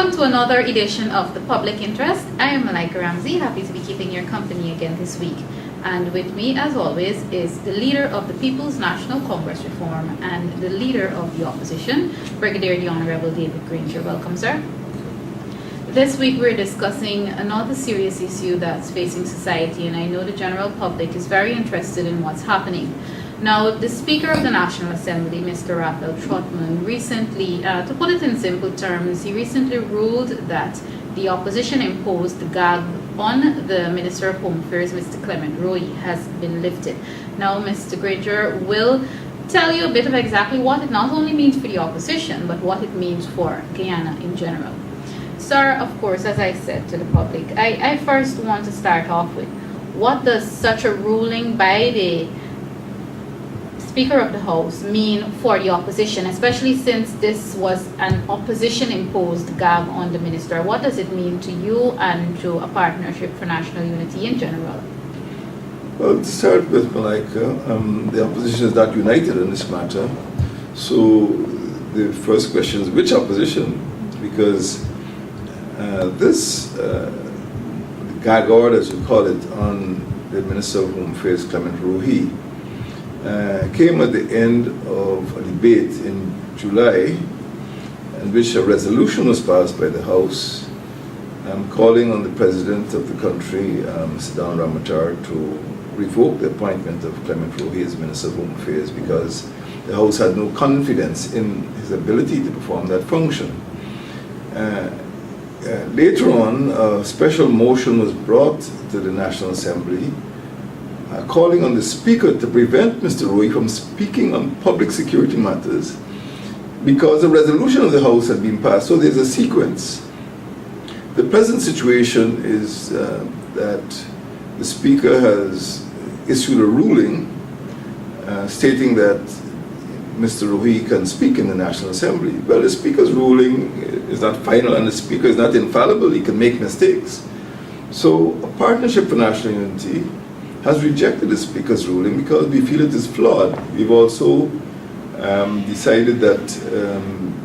Welcome to another edition of The Public Interest. I am Malika Ramsey, happy to be keeping your company again this week. And with me, as always, is the leader of the People's National Congress Reform and the leader of the opposition, Brigadier the Honorable David Granger. Welcome, sir. This week we're discussing another serious issue that's facing society, and I know the general public is very interested in what's happening. Now, the Speaker of the National Assembly, Mr. Raphael Trotman, recently, to put it in simple terms, he recently ruled that the opposition imposed the gag on the Minister of Home Affairs, Mr. Clement Rohee, has been lifted. Now, Mr. Granger will tell you a bit of exactly what it not only means for the opposition, but what it means for Guyana in general. Sir, of course, as I said to the public, I first want to start off with, what does such a ruling by the Speaker of the House mean for the opposition, especially since this was an opposition-imposed gag on the minister? What does it mean to you and to a partnership for national unity in general? Well, to start with, Malika, the opposition is not united in this matter. So the first question is, which opposition? Because this gag order, as you call it, on the Minister of Home Affairs, Clement Rohee, came at the end of a debate in July in which a resolution was passed by the House calling on the President of the country, Mr. Don Ramatar, to revoke the appointment of Clement Rohee as Minister of Home Affairs because the House had no confidence in his ability to perform that function. Later on, a special motion was brought to the National Assembly calling on the Speaker to prevent Mr. Rohee from speaking on public security matters because a resolution of the House had been passed. So there's a sequence. The present situation is that the Speaker has issued a ruling stating that Mr. Rohee can speak in the National Assembly. Well, the Speaker's ruling is not final and the Speaker is not infallible. He can make mistakes. So a Partnership for National Unity has rejected the Speaker's ruling because we feel it is flawed. We've also decided that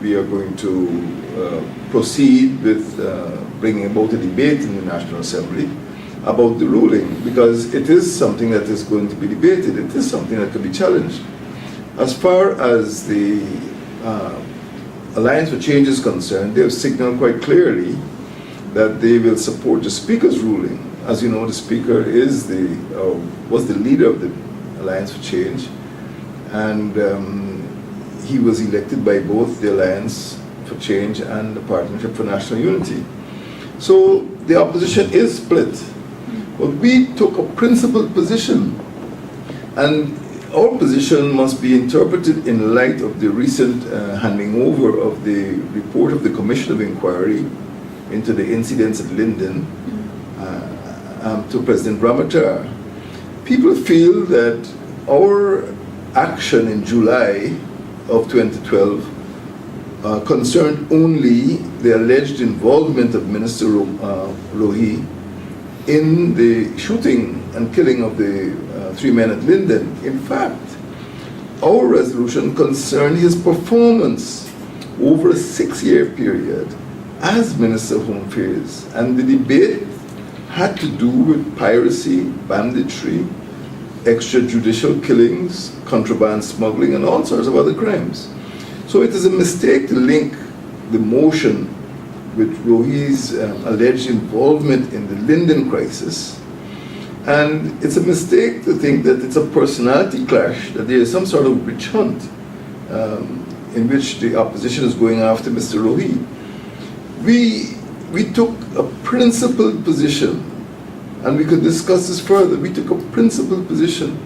we are going to proceed with bringing about a debate in the National Assembly about the ruling because it is something that is going to be debated. It is something that can be challenged. As far as the Alliance for Change is concerned, they have signaled quite clearly that they will support the Speaker's ruling. As you know, the Speaker is was the leader of the Alliance for Change, and he was elected by both the Alliance for Change and the Partnership for National Unity. So the opposition is split. But we took a principled position, and our position must be interpreted in light of the recent handing over of the report of the Commission of Inquiry into the incidents at Linden to President Ramatar. People feel that our action in July of 2012 concerned only the alleged involvement of Minister Rohee in the shooting and killing of the 3 men at Linden. In fact, our resolution concerned his performance over a 6-year period as Minister of Home Affairs, and the debate had to do with piracy, banditry, extrajudicial killings, contraband smuggling, and all sorts of other crimes. So it is a mistake to link the motion with Rohee's alleged involvement in the Linden crisis, and it's a mistake to think that it's a personality clash, that there is some sort of witch hunt in which the opposition is going after Mr. Rohee. We took a principled position, and we could discuss this further. We took a principled position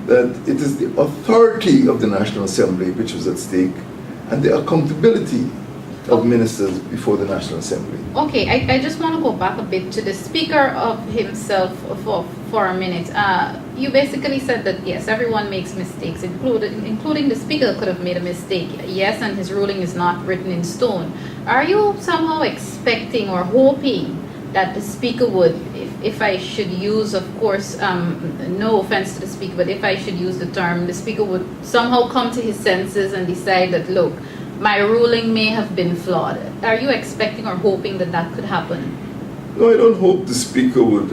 that it is the authority of the National Assembly which was at stake, and the accountability of ministers before the National Assembly. Okay, I just want to go back a bit to the Speaker of himself for a minute. You basically said that, yes, everyone makes mistakes, including the Speaker could have made a mistake, yes, and his ruling is not written in stone. Are you somehow expecting or hoping that the Speaker would, if I should use, of course, no offense to the Speaker, but if I should use the term, the Speaker would somehow come to his senses and decide that, look, my ruling may have been flawed. Are you expecting or hoping that that could happen? No, I don't hope the Speaker would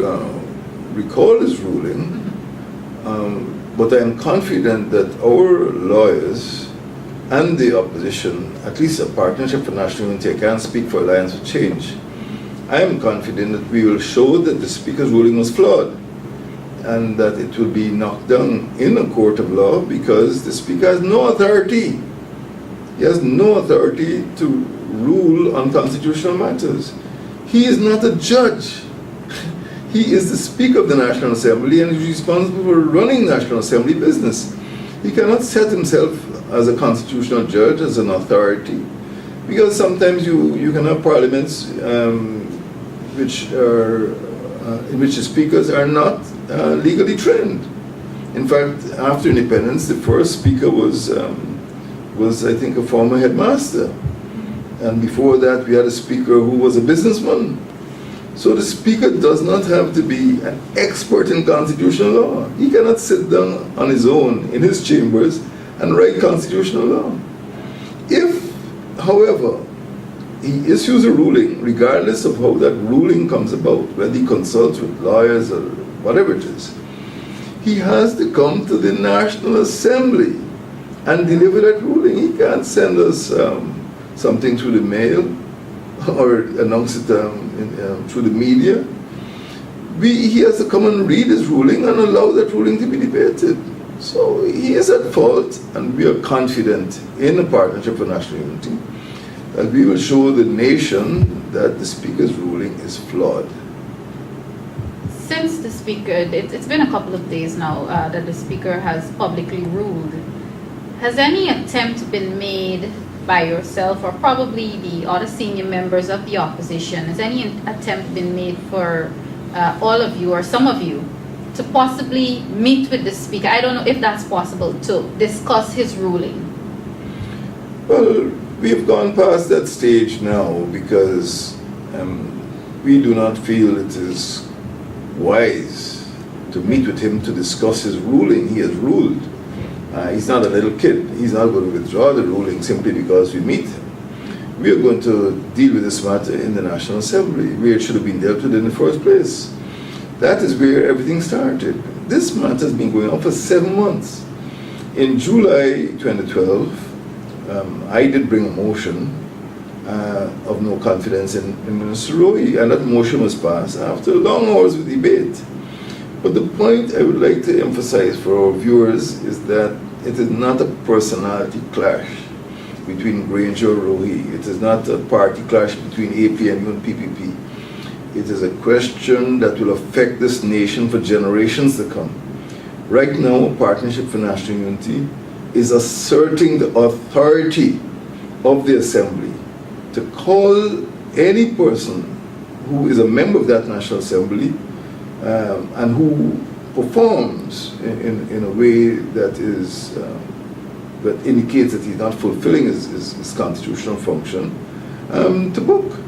recall his ruling, but I am confident that our lawyers and the opposition, at least a Partnership for National Unity, I can't speak for Alliance for Change, I am confident that we will show that the Speaker's ruling was flawed and that it will be knocked down in a court of law because the Speaker has no authority. He has no authority to rule on constitutional matters. He is not a judge. He is the Speaker of the National Assembly and is responsible for running National Assembly business. He cannot set himself as a constitutional judge, as an authority, because sometimes you can have parliaments in which the speakers are not legally trained. In fact, after independence, the first speaker was I think, a former headmaster. And before that, we had a speaker who was a businessman. So the speaker does not have to be an expert in constitutional law. He cannot sit down on his own in his chambers and write constitutional law. If, however, he issues a ruling, regardless of how that ruling comes about, whether he consults with lawyers or whatever it is, he has to come to the National Assembly and deliver that ruling. He can't send us something through the mail or announce it through the media. He has to come and read his ruling and allow that ruling to be debated. So he is at fault, and we are confident in the Partnership for National Unity that we will show the nation that the Speaker's ruling is flawed. Since the Speaker, it's been a couple of days now that the Speaker has publicly ruled, has any attempt been made by yourself or probably the other senior members of the opposition, has any attempt been made for all of you or some of you to possibly meet with the Speaker? I don't know if that's possible, to discuss his ruling. Well, we've gone past that stage now because we do not feel it is wise to meet with him to discuss his ruling. He has ruled. He's not a little kid. He's not going to withdraw the ruling simply because we meet him. We are going to deal with this matter in the National Assembly, where it should have been dealt with in the first place. That is where everything started. This matter has been going on for 7 months. In July 2012, I did bring a motion of no confidence in Minister Rohee, and that motion was passed after long hours of debate. But the point I would like to emphasize for our viewers is that it is not a personality clash between Granger and Rohee. It is not a party clash between APNU and PPP. It is a question that will affect this nation for generations to come. Right now, Partnership for National Unity is asserting the authority of the Assembly to call any person who is a member of that National Assembly and who performs in a way that is that indicates that he's not fulfilling his constitutional function, to book.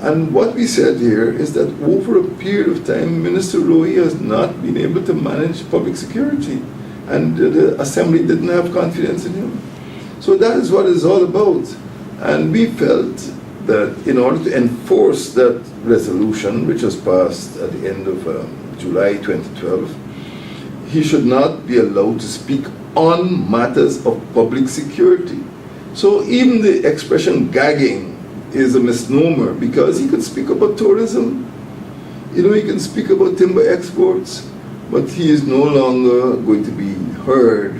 And what we said here is that over a period of time, Minister Rohee has not been able to manage public security, and the Assembly didn't have confidence in him. So that is what it's all about. And we felt that in order to enforce that resolution, which was passed at the end of July 2012, he should not be allowed to speak on matters of public security. So even the expression gagging is a misnomer, because he could speak about tourism, he can speak about timber exports, but he is no longer going to be heard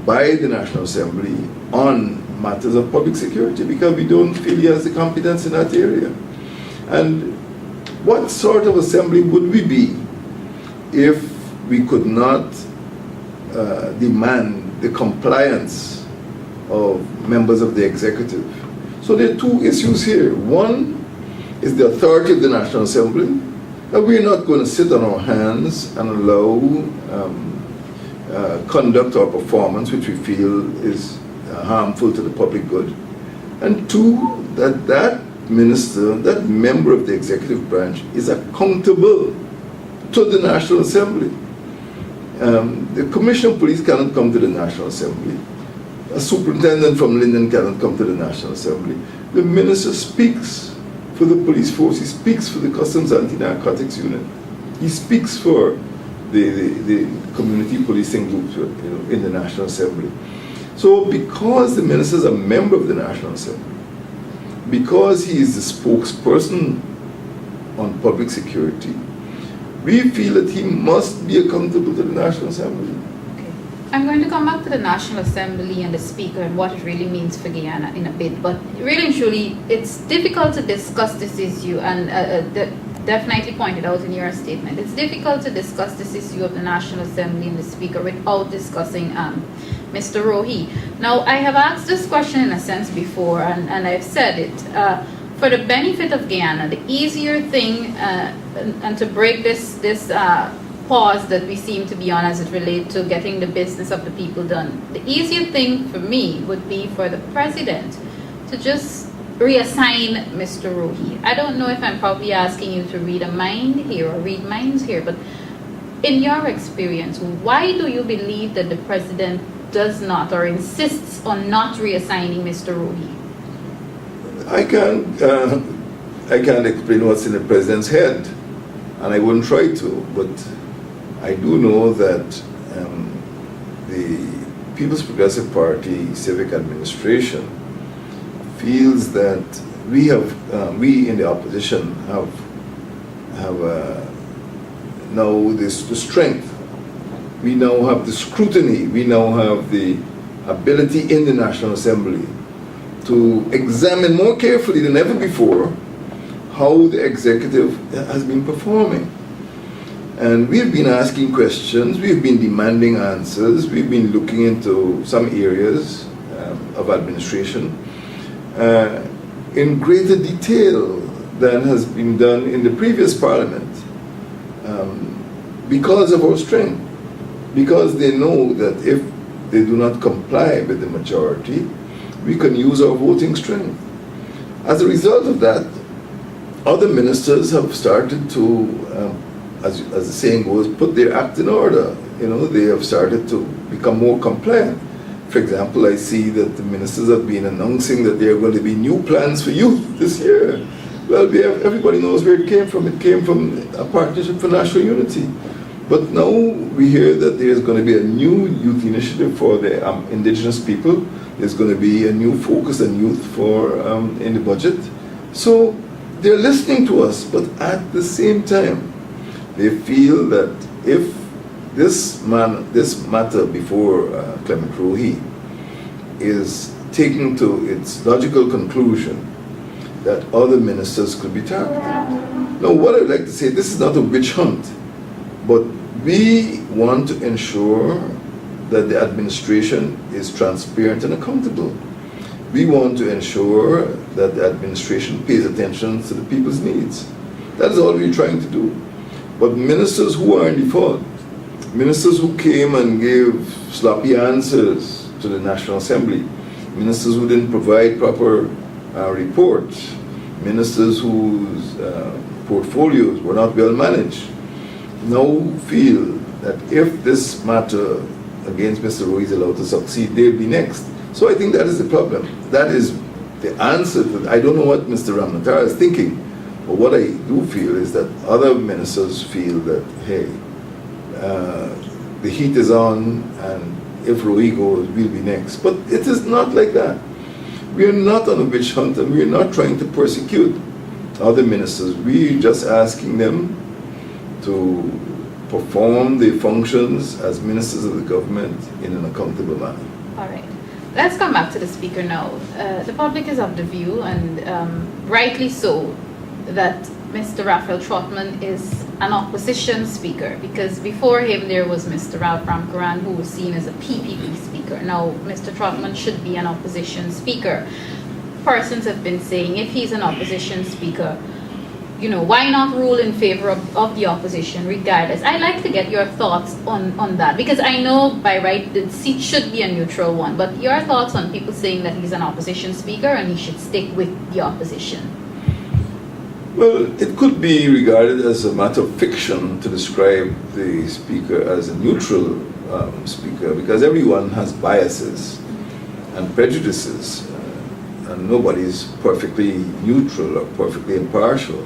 by the National Assembly on matters of public security because we don't feel he has the competence in that area. And what sort of assembly would we be if we could not demand the compliance of members of the executive? So there are two issues here. One is the authority of the National Assembly, that we're not going to sit on our hands and allow conduct or performance which we feel is harmful to the public good. And two, that minister, that member of the executive branch is accountable to the National Assembly. The Commissioner of Police cannot come to the National Assembly. a superintendent from Linden cannot come to the National Assembly. The minister speaks for the police force. He speaks for the Customs Anti-Narcotics Unit. He speaks for the community policing groups, in the National Assembly. So because the minister is a member of the National Assembly, because he is the spokesperson on public security, we feel that he must be accountable to the National Assembly. Okay. I'm going to come back to the National Assembly and the Speaker and what it really means for Guyana in a bit, but really and truly, it's difficult to discuss this issue, and definitely pointed out in your statement. It's difficult to discuss this issue of the National Assembly and the Speaker without discussing Mr. Rohee. Now, I have asked this question in a sense before, and I've said it. For the benefit of Guyana, the easier thing, and to break this pause that we seem to be on as it relates to getting the business of the people done, the easier thing for me would be for the President to just reassign Mr. Rohee. I don't know if I'm probably asking you to read a mind here or read minds here, but in your experience, why do you believe that the President does not or insists on not reassigning Mr. Rohee? I can't explain what's in the President's head, and I wouldn't try to, but I do know that the People's Progressive Party Civic Administration feels that we in the opposition have now the strength. We now have the scrutiny. We now have the ability in the National Assembly to examine more carefully than ever before how the executive has been performing. And we've been asking questions, we've been demanding answers, we've been looking into some areas of administration in greater detail than has been done in the previous Parliament, because of our strength, because they know that if they do not comply with the majority, we can use our voting strength. As a result of that, other ministers have started to, as the saying goes, put their act in order. They have started to become more compliant. For example, I see that the ministers have been announcing that there are going to be new plans for youth this year. Well, everybody knows where it came from. It came from a Partnership for National Unity. But now we hear that there's going to be a new youth initiative for the indigenous people. There's going to be a new focus on youth in the budget. So they're listening to us, but at the same time, they feel that if this matter before Clement Rohee is taken to its logical conclusion, that other ministers could be targeted. Now, what I'd like to say, this is not a witch hunt, but we want to ensure that the administration is transparent and accountable. We want to ensure that the administration pays attention to the people's needs. That is all we're trying to do. But ministers who are in default, ministers who came and gave sloppy answers to the National Assembly, ministers who didn't provide proper reports, ministers whose portfolios were not well managed, now feel that if this matter against Mr. Rohee is allowed to succeed, they'll be next. So I think that is the problem. That is the answer. I don't know what Mr. Ramanatara is thinking, but what I do feel is that other ministers feel that, hey, the heat is on, and if Rohee goes, we'll be next. But it is not like that. We are not on a witch hunt, and we are not trying to persecute other ministers. We're just asking them to perform their functions as ministers of the government in an accountable manner. All right. Let's come back to the Speaker now. The public is of the view, and rightly so, that Mr. Raphael Trotman is an opposition speaker, because before him there was Mr. Ralph Ramkaran, who was seen as a PPP speaker. Now, Mr. Trotman should be an opposition speaker. Persons have been saying, if he's an opposition speaker, why not rule in favor of the opposition regardless? I'd like to get your thoughts on that, because I know by right the seat should be a neutral one, but your thoughts on people saying that he's an opposition speaker and he should stick with the opposition. Well, it could be regarded as a matter of fiction to describe the speaker as a neutral speaker, because everyone has biases. and prejudices, and nobody's perfectly neutral or perfectly impartial.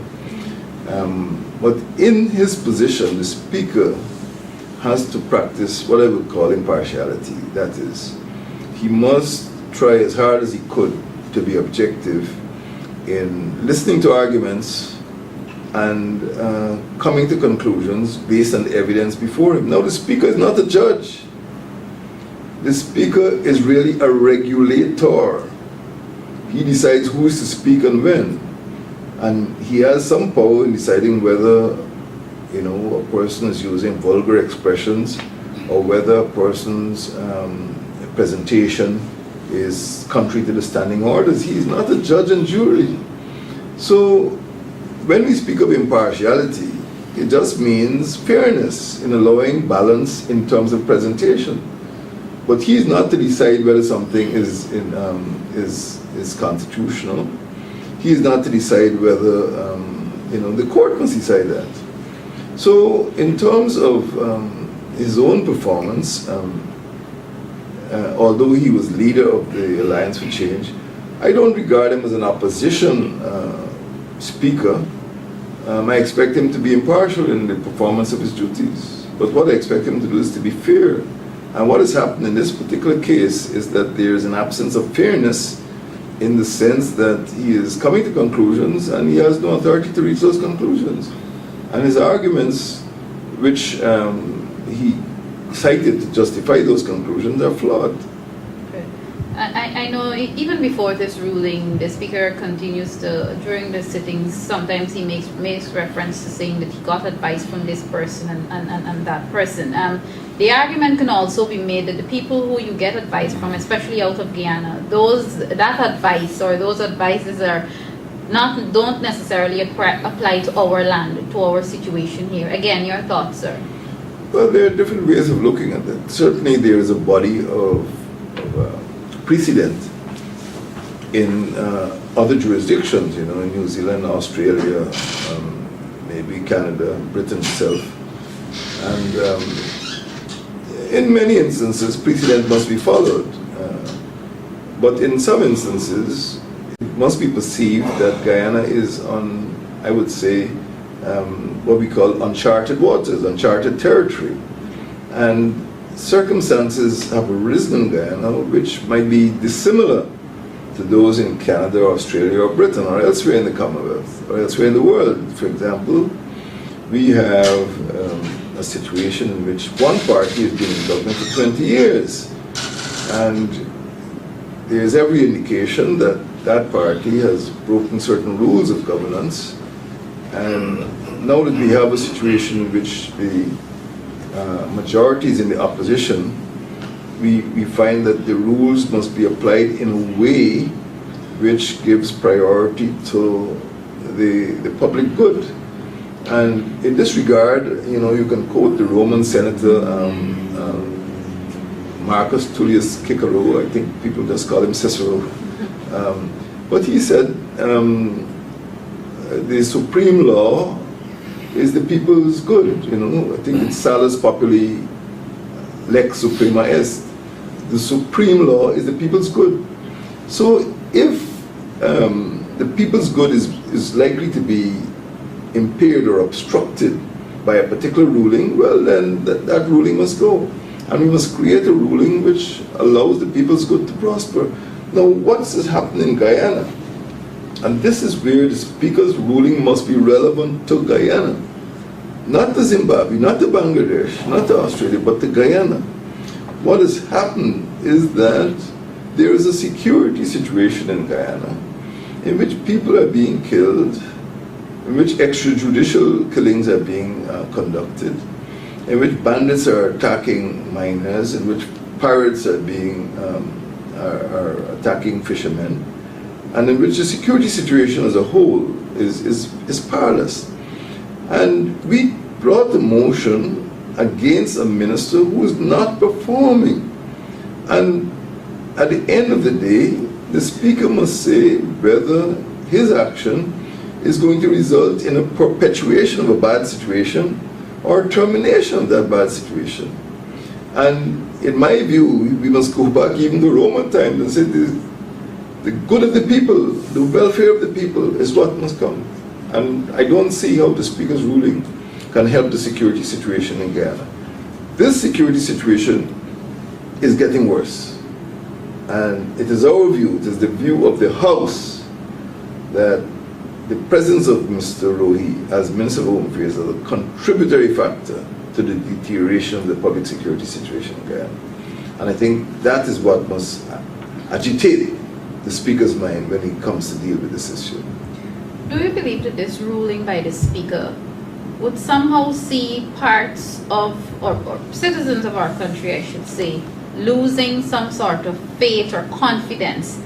But in his position, the Speaker has to practice what I would call impartiality. That is, he must try as hard as he could to be objective in listening to arguments and coming to conclusions based on the evidence before him. Now, the Speaker is not a judge. The Speaker is really a regulator. He decides who is to speak and when. And he has some power in deciding whether, a person is using vulgar expressions or whether a person's presentation is contrary to the standing orders. He is not a judge and jury. So when we speak of impartiality, it just means fairness in allowing balance in terms of presentation. But he is not to decide whether something is constitutional. He is not to decide whether, the court must decide that. So in terms of his own performance, although he was leader of the Alliance for Change, I don't regard him as an opposition speaker. I expect him to be impartial in the performance of his duties. But what I expect him to do is to be fair. And what has happened in this particular case is that there is an absence of fairness in the sense that he is coming to conclusions and he has no authority to reach those conclusions. And his arguments, which he cited to justify those conclusions, are flawed. I know even before this ruling, the Speaker continues to, during the sittings, sometimes he makes reference to saying that he got advice from this person and that person. The argument can also be made that the people who you get advice from, especially out of Guyana, that advice or those advices don't necessarily apply to our land, to our situation here. Again, your thoughts, sir? Well, there are different ways of looking at it. Certainly there is a body of precedent in other jurisdictions, in New Zealand, Australia, maybe Canada, Britain itself. And in many instances, precedent must be followed. But in some instances, it must be perceived that Guyana is on, I would say, what we call uncharted waters, uncharted territory. And circumstances have arisen in Guyana which might be dissimilar to those in Canada, Australia, or Britain, or elsewhere in the Commonwealth, or elsewhere in the world. For example, we have a situation in which one party has been in government for 20 years, and there's every indication that that party has broken certain rules of governance. And now that we have a situation in which the majorities in the opposition, we find that the rules must be applied in a way which gives priority to the public good. And in this regard, you can quote the Roman senator Marcus Tullius Cicero. I think people just call him Cicero. But he said the supreme law is the people's good. I think it's Salus Populi Lex Suprema Est. The supreme law is the people's good. So if the people's good is likely to be impaired or obstructed by a particular ruling, well then that ruling must go. And we must create a ruling which allows the people's good to prosper. Now what's happening in Guyana? And this is where the Speaker's ruling must be relevant to Guyana. Not to Zimbabwe, not to Bangladesh, not to Australia, but to Guyana. What has happened is that there is a security situation in Guyana in which people are being killed, in which extrajudicial killings are being conducted, in which bandits are attacking miners, in which pirates are attacking fishermen, and in which the security situation as a whole is powerless. And we brought a motion against a minister who is not performing. And at the end of the day, the Speaker must say whether his action is going to result in a perpetuation of a bad situation or termination of that bad situation. And in my view, we must go back even to Roman times and say the good of the people, the welfare of the people is what must come. And I don't see how the Speaker's ruling can help the security situation in Guyana. This security situation is getting worse. And it is our view, it is the view of the House, that the presence of Mr. Rohee as Minister of Home Affairs is a contributory factor to the deterioration of the public security situation in Guyana. And I think that is what must agitate the Speaker's mind when he comes to deal with this issue. Do you believe that this ruling by the Speaker would somehow see parts of, or citizens of our country, I should say, losing some sort of faith or confidence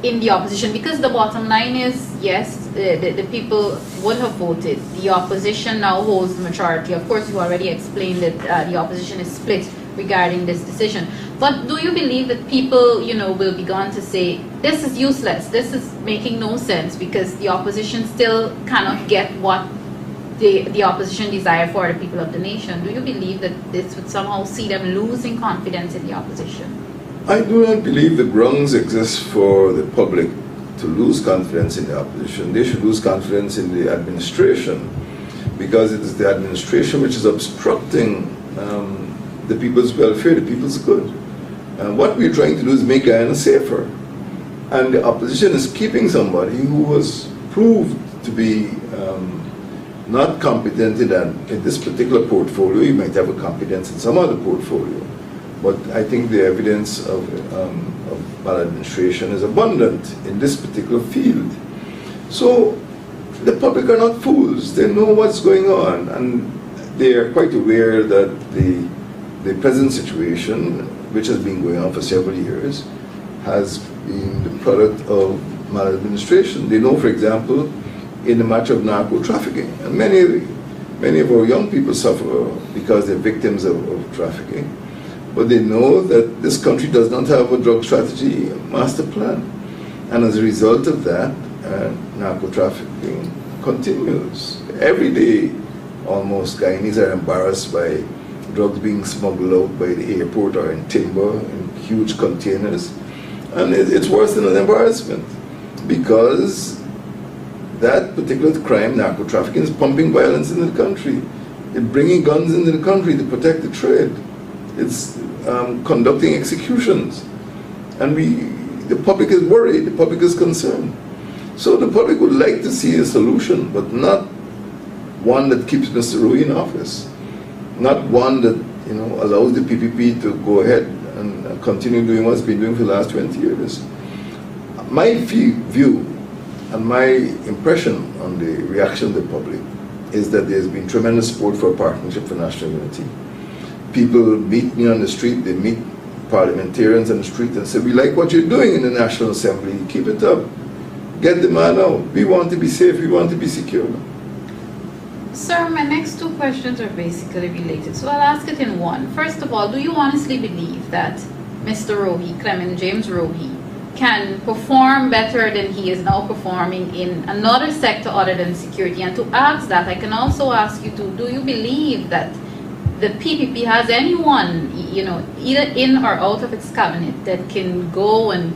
in the opposition? Because the bottom line is, yes, the people would have voted. The opposition now holds the majority. Of course, you already explained that the opposition is split regarding this decision. But do you believe that people, will be gone to say, this is useless, this is making no sense, because the opposition still cannot get what the opposition desire for the people of the nation? Do you believe that this would somehow see them losing confidence in the opposition? I do not believe the grounds exist for the public to lose confidence in the opposition. They should lose confidence in the administration, because it is the administration which is obstructing the people's welfare, the people's good. What we're trying to do is make Guyana safer. And the opposition is keeping somebody who was proved to be not competent in this particular portfolio. He might have a competence in some other portfolio. But I think the evidence of maladministration is abundant in this particular field. So the public are not fools. They know what's going on, and they are quite aware that the present situation, which has been going on for several years, has been the product of maladministration. They know, for example, in the matter of narco-trafficking, and many of our young people suffer because they're victims of trafficking. But they know that this country does not have a drug strategy master plan. And as a result of that, narco-trafficking continues. Every day, almost, Guyanese are embarrassed by drugs being smuggled out by the airport or in timber, in huge containers. And it's worse than an embarrassment, because that particular crime, narco-trafficking, is pumping violence into the country. It's bringing guns into the country to protect the trade. It's conducting executions. And the public is worried, the public is concerned. So the public would like to see a solution, but not one that keeps Mr. Rohee in office. Not one that allows the PPP to go ahead and continue doing what it's been doing for the last 20 years. My view and my impression on the reaction of the public is that there's been tremendous support for a partnership for national unity. People meet me on the street, they meet parliamentarians on the street and say, we like what you're doing in the National Assembly, keep it up, get the man out. We want to be safe, we want to be secure. Sir, my next two questions are basically related, so I'll ask it in one. First of all, do you honestly believe that Mr. Rohee, Clement James Rohee, can perform better than he is now performing in another sector other than security? And to ask that, I can also ask you do you believe that the PPP has anyone, either in or out of its cabinet, that can go and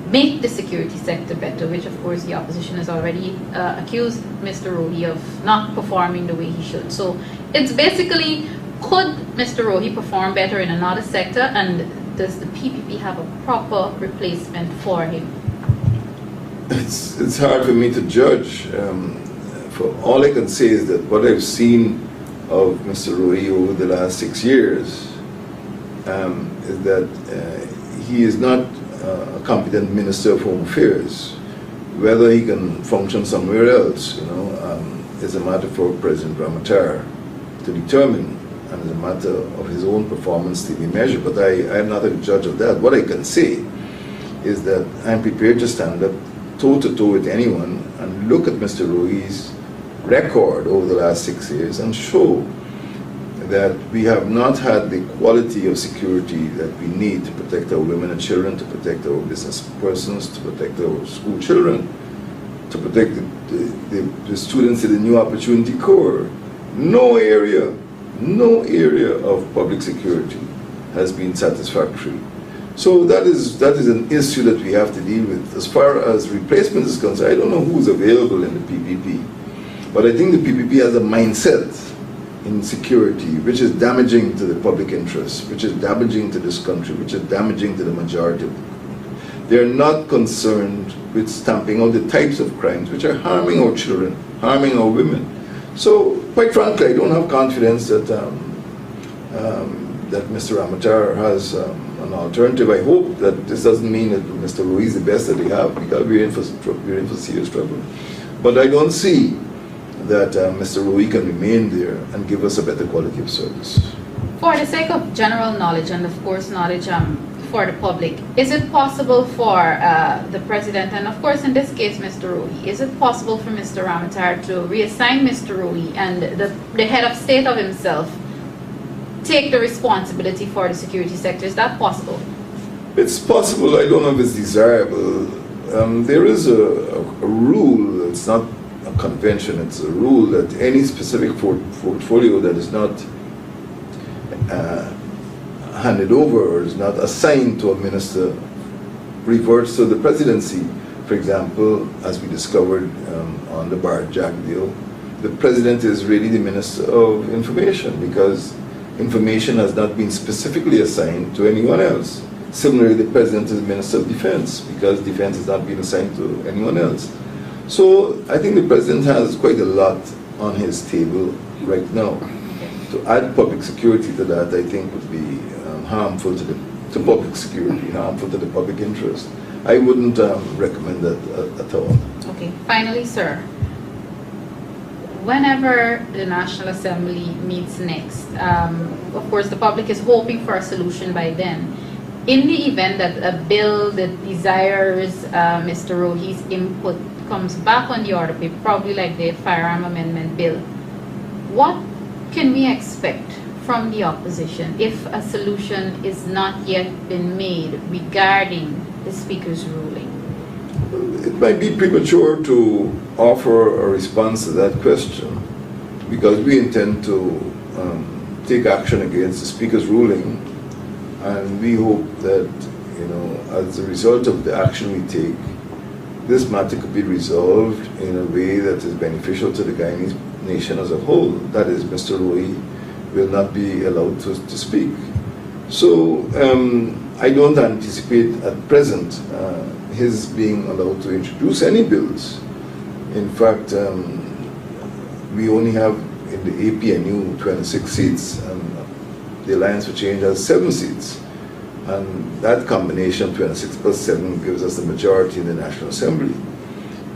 make the security sector better, which of course the opposition has already accused Mr. Rohee of not performing the way he should. So it's basically, could Mr. Rohee perform better in another sector, and does the PPP have a proper replacement for him? It's hard for me to judge. For all I can say is that what I've seen of Mr. Rohee over the last 6 years is that he is not a competent Minister of Home Affairs. Whether he can function somewhere else, is a matter for President Ramatar to determine, and is a matter of his own performance to be measured. But I am not a judge of that. What I can say is that I'm prepared to stand up toe-to-toe with anyone and look at Mr. Rohee's record over the last 6 years and show that we have not had the quality of security that we need to protect our women and children, to protect our business persons, to protect our school children, to protect the students in the New Opportunity Corps. No area of public security has been satisfactory. So that is an issue that we have to deal with. As far as replacement is concerned, I don't know who's available in the PPP, but I think the PPP has a mindset in security which is damaging to the public interest, which is damaging to this country, which is damaging to the majority of the country. They are not concerned with stamping out the types of crimes which are harming our children, harming our women. So, quite frankly, I don't have confidence that that Mr. Ramatar has an alternative. I hope that this doesn't mean that Mr. Rohee is the best that they have, because we're in for serious trouble. But I don't see that Mr. Rohee can remain there and give us a better quality of service. For the sake of general knowledge and of course knowledge for the public, is it possible for the President, and of course in this case Mr. Rohee, is it possible for Mr. Ramatar to reassign Mr. Rohee and the head of state of himself take the responsibility for the security sector? Is that possible? It's possible. I don't know if it's desirable. There is a rule. It's not a convention. It's a rule that any specific portfolio that is not handed over or is not assigned to a minister reverts to the presidency. For example, as we discovered on the Jack deal, the president is really the Minister of Information, because information has not been specifically assigned to anyone else. Similarly, the president is Minister of Defense, because defense has not been assigned to anyone else. So I think the president has quite a lot on his table right now. To add public security to that, I think would be harmful to public security, harmful to the public interest. I wouldn't recommend that at all. Okay. Finally, sir, whenever the National Assembly meets next, of course the public is hoping for a solution by then. In the event that a bill that desires Mr. Rohee's input comes back on the order paper, probably like the firearm amendment bill, what can we expect from the opposition if a solution is not yet been made regarding the Speaker's ruling? It might be premature to offer a response to that question, because we intend to take action against the Speaker's ruling, and we hope that, as a result of the action we take, this matter could be resolved in a way that is beneficial to the Guyanese nation as a whole. That is, Mr. Rohee will not be allowed to speak. So I don't anticipate at present his being allowed to introduce any bills. In fact, we only have in the APNU 26 seats, and the Alliance for Change has 7 seats. And that combination, 26 plus 7, gives us the majority in the National Assembly.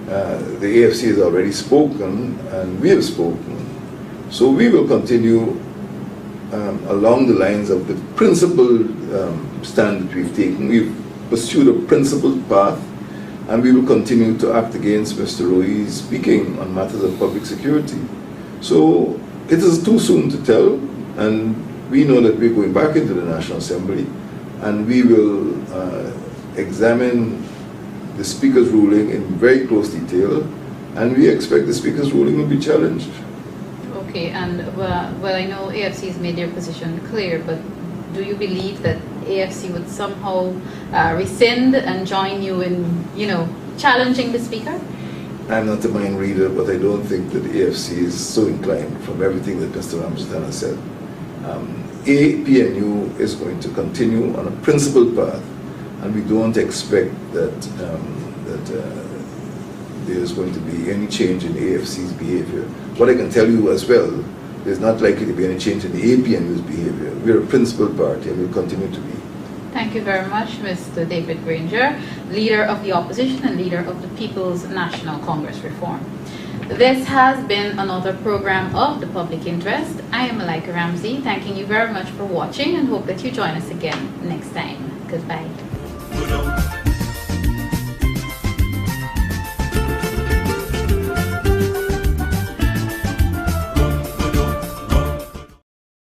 The AFC has already spoken, and we have spoken. So we will continue along the lines of the principled stand that we've taken. We've pursued a principled path, and we will continue to act against Mr. Rohee speaking on matters of public security. So it is too soon to tell, and we know that we're going back into the National Assembly, and we will examine the Speaker's ruling in very close detail, and we expect the Speaker's ruling will be challenged. Okay, and well, I know AFC has made their position clear, but do you believe that AFC would somehow rescind and join you in, challenging the Speaker? I'm not a mind reader, but I don't think that the AFC is so inclined from everything that Mr. Ramsden has said. APNU is going to continue on a principled path, and we don't expect that there's going to be any change in AFC's behavior. What I can tell you as well, there's not likely to be any change in the APNU's behavior. We're a principled party, and we'll continue to be. Thank you very much, Mr. David Granger, Leader of the Opposition and Leader of the People's National Congress Reform. This has been another program of The Public Interest. I am Malika Ramsey, thanking you very much for watching, and hope that you join us again next time. Goodbye.